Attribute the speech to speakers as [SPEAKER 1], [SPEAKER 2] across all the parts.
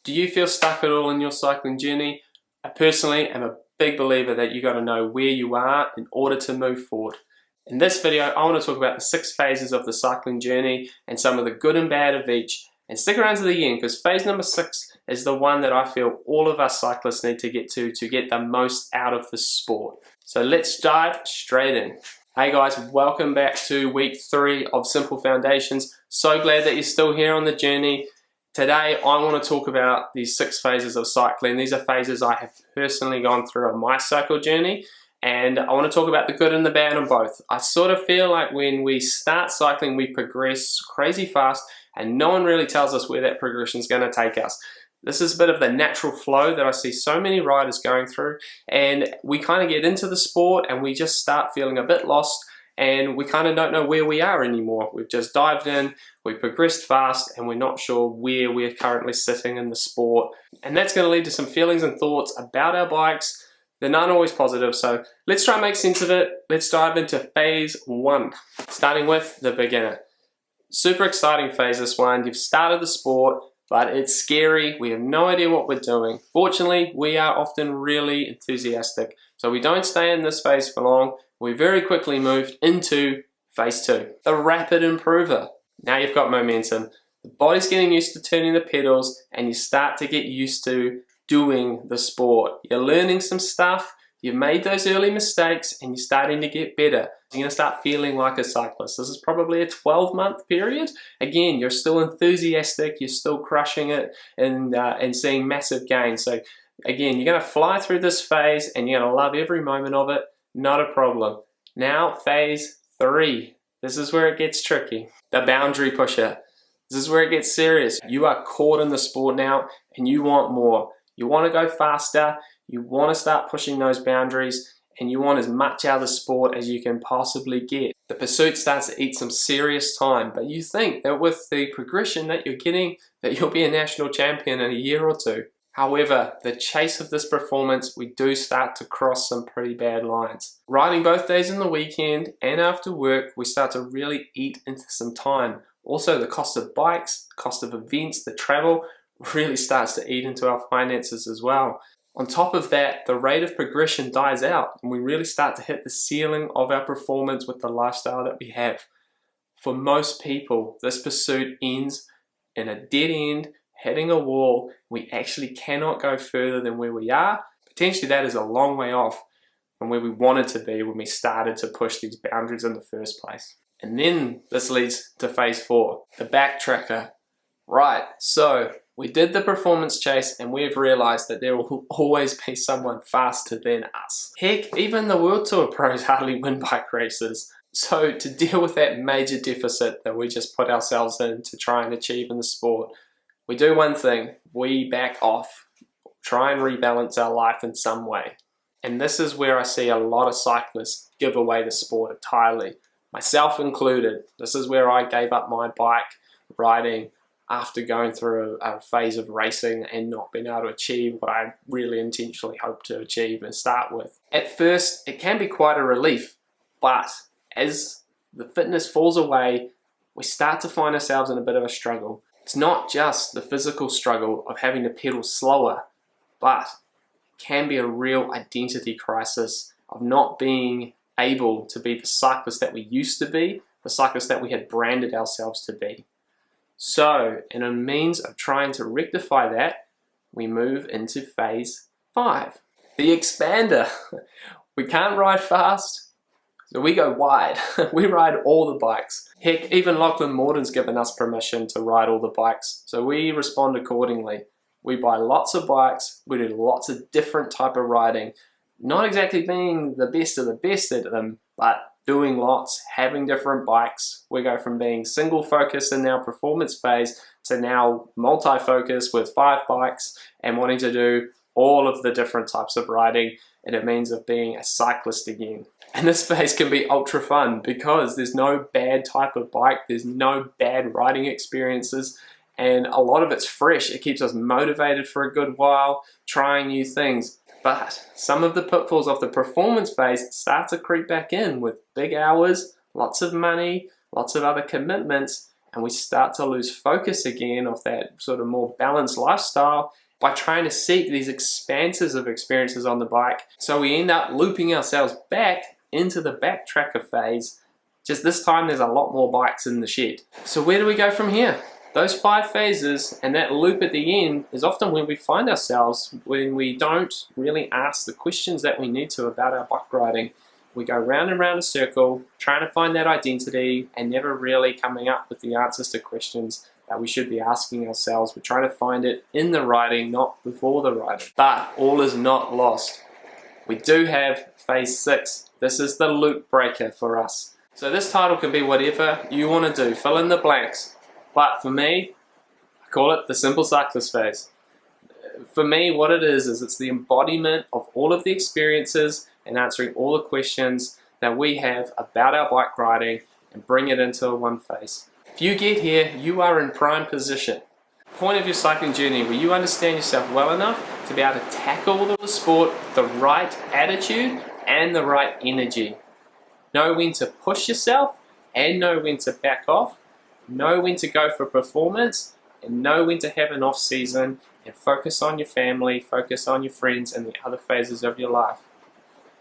[SPEAKER 1] Do you feel stuck at all in your cycling journey? I personally am a big believer that you got to know where you are in order to move forward. In this video, I want to talk about the 6 phases of the cycling journey and some of the good and bad of each. And stick around to the end, because phase number 6 is the one that I feel all of us cyclists need to get the most out of the sport. So let's dive straight in. Hey guys, welcome back to week 3 of Simple Foundations. So glad that you're still here on the journey. Today I want to talk about these 6 phases of cycling. These are phases I have personally gone through on my cycle journey, and I want to talk about the good and the bad on both. I sort of feel like when we start cycling we progress crazy fast and no one really tells us where that progression is going to take us. This is a bit of the natural flow that I see so many riders going through, and we kind of get into the sport and we just start feeling a bit lost and we kind of don't know where we are anymore. We've just dived in, we've progressed fast, and we're not sure where we're currently sitting in the sport. And that's going to lead to some feelings and thoughts about our bikes. They're not always positive, so let's try and make sense of it. Let's dive into phase 1, starting with the beginner. Super exciting phase, this one. You've started the sport, but it's scary. We have no idea what we're doing. Fortunately, we are often really enthusiastic, so we don't stay in this phase for long. We very quickly moved into phase 2, the rapid improver. Now you've got momentum. The body's getting used to turning the pedals, and you start to get used to doing the sport. You're learning some stuff. You've made those early mistakes, and you're starting to get better. You're going to start feeling like a cyclist. This is probably a 12-month period. Again, you're still enthusiastic. You're still crushing it and seeing massive gains. So again, you're going to fly through this phase, and you're going to love every moment of it. Not a problem. Now, phase 3. This is where it gets tricky. The boundary pusher. This is where it gets serious. You are caught in the sport now, and you want more. You want to go faster. You want to start pushing those boundaries, and you want as much out of the sport as you can possibly get. The pursuit starts to eat some serious time, but you think that with the progression that you're getting, that you'll be a national champion in a year or 2. However, the chase of this performance, we do start to cross some pretty bad lines. Riding both days in the weekend and after work, we start to really eat into some time. Also, the cost of bikes, the cost of events, the travel really starts to eat into our finances as well. On top of that, the rate of progression dies out, and we really start to hit the ceiling of our performance with the lifestyle that we have. For most people, this pursuit ends in a dead end, hitting a wall. We actually cannot go further than where we are. Potentially that is a long way off from where we wanted to be when we started to push these boundaries in the first place. And then this leads to phase 4, the backtracker. Right, so we did the performance chase, and we've realized that there will always be someone faster than us. Heck, even the World Tour pros hardly win bike races. So to deal with that major deficit that we just put ourselves in to try and achieve in the sport, we do one thing: we back off, try and rebalance our life in some way. And this is where I see a lot of cyclists give away the sport entirely, myself included. This is where I gave up my bike riding after going through a phase of racing and not being able to achieve what I really intentionally hoped to achieve and start with. At first, it can be quite a relief, but as the fitness falls away, we start to find ourselves in a bit of a struggle. It's not just the physical struggle of having to pedal slower, but it can be a real identity crisis of not being able to be the cyclist that we used to be, the cyclist that we had branded ourselves to be. So, in a means of trying to rectify that, we move into phase 5, the expander. We can't ride fast, so we go wide. We ride all the bikes. Heck, even Lachlan Morden's given us permission to ride all the bikes, so we respond accordingly. We buy lots of bikes, we do lots of different type of riding, not exactly being the best of the best at them, but doing lots, having different bikes. We go from being single focused in our performance phase to now multi-focus with 5 bikes and wanting to do all of the different types of riding, and it means of being a cyclist again. And this phase can be ultra fun because there's no bad type of bike, there's no bad riding experiences, and a lot of it's fresh. It keeps us motivated for a good while, trying new things. But some of the pitfalls of the performance phase start to creep back in with big hours, lots of money, lots of other commitments, and we start to lose focus again of that sort of more balanced lifestyle by trying to seek these expanses of experiences on the bike. So we end up looping ourselves back into the backtracker phase, just this time there's a lot more bikes in the shed. So where do we go from here? Those 5 phases and that loop at the end is often where we find ourselves when we don't really ask the questions that we need to about our bike riding. We go round and round a circle, trying to find that identity and never really coming up with the answers to questions that we should be asking ourselves. We're trying to find it in the riding, not before the riding. But all is not lost. We do have phase 6. This is the loop breaker for us. So this title can be whatever you want to do, fill in the blanks. But for me, I call it the simple cyclist phase. For me, what it is it's the embodiment of all of the experiences and answering all the questions that we have about our bike riding and bring it into one phase. If you get here, you are in prime position. Point of your cycling journey where you understand yourself well enough to be able to tackle the sport with the right attitude and the right energy. Know when to push yourself and know when to back off. Know when to go for performance and know when to have an off season and focus on your family, focus on your friends and the other phases of your life.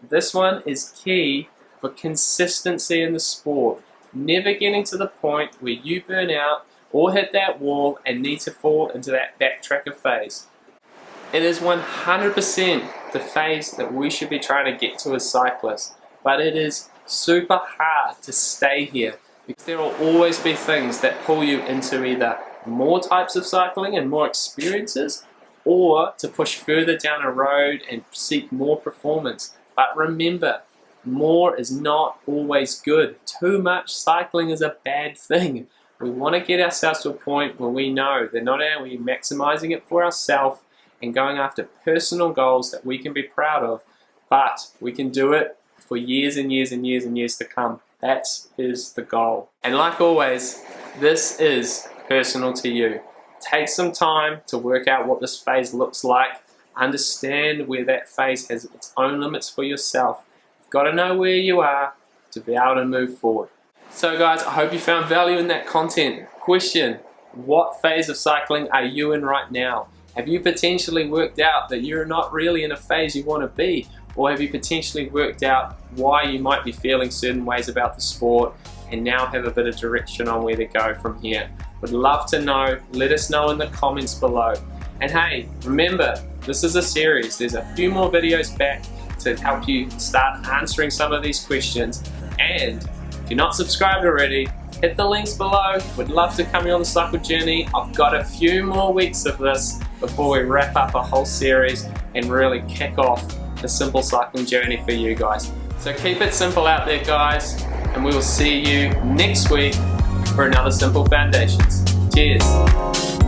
[SPEAKER 1] This one is key for consistency in the sport. Never getting to the point where you burn out or hit that wall and need to fall into that backtracker phase. It is 100% the phase that we should be trying to get to as cyclists, but it is super hard to stay here because there will always be things that pull you into either more types of cycling and more experiences or to push further down a road and seek more performance. But remember, more is not always good. Too much cycling is a bad thing. We want to get ourselves to a point where we know that not only are we maximizing it for ourselves and going after personal goals that we can be proud of, but we can do it for years and years and years and years to come. That is the goal. And like always, this is personal to you. Take some time to work out what this phase looks like. Understand where that phase has its own limits for yourself. You've got to know where you are to be able to move forward. So guys, I hope you found value in that content. Question: what phase of cycling are you in right now? Have you potentially worked out that you're not really in a phase you want to be? Or have you potentially worked out why you might be feeling certain ways about the sport and now have a bit of direction on where to go from here? Would love to know. Let us know in the comments below. And hey, remember, this is a series. There's a few more videos back to help you start answering some of these questions. And if you're not subscribed already, hit the links below. Would love to come on the cycle journey. I've got a few more weeks of this before we wrap up a whole series and really kick off the simple cycling journey for you guys. So keep it simple out there, guys, and we will see you next week for another Simple Foundations. Cheers.